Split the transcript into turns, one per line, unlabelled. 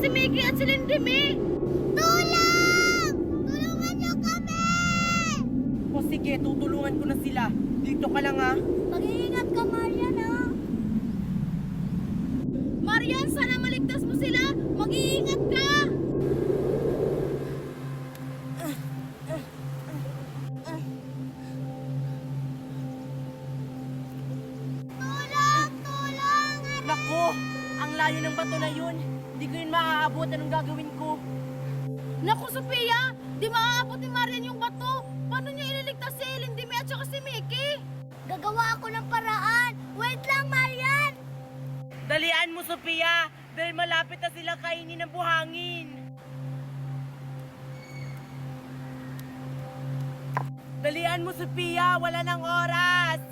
si Mickey at si Lindimi! Tulong! Tulungan niyo kami!
O sige, tutulungan ko na sila. Dito ka lang ha.
Mag-iingat ka, Marian, ha? Marian, sana maligtas mo sila! Mag-iingat ka! Tulong! Tulong!
Naku! Ang layo ng bato na yun. Hindi ko yun maaabot. Anong gagawin ko?
Naku, Sophia! Di maaabot ni Marian yung bato! Paano niya ililigtas si Lindimi at saka si Mickey? Gagawa ako ng paraan! Wait lang, Marian!
Dalian mo, Sophia! Dahil malapit na sila kainin ng buhangin. Dalian mo, Sophia! Wala nang oras!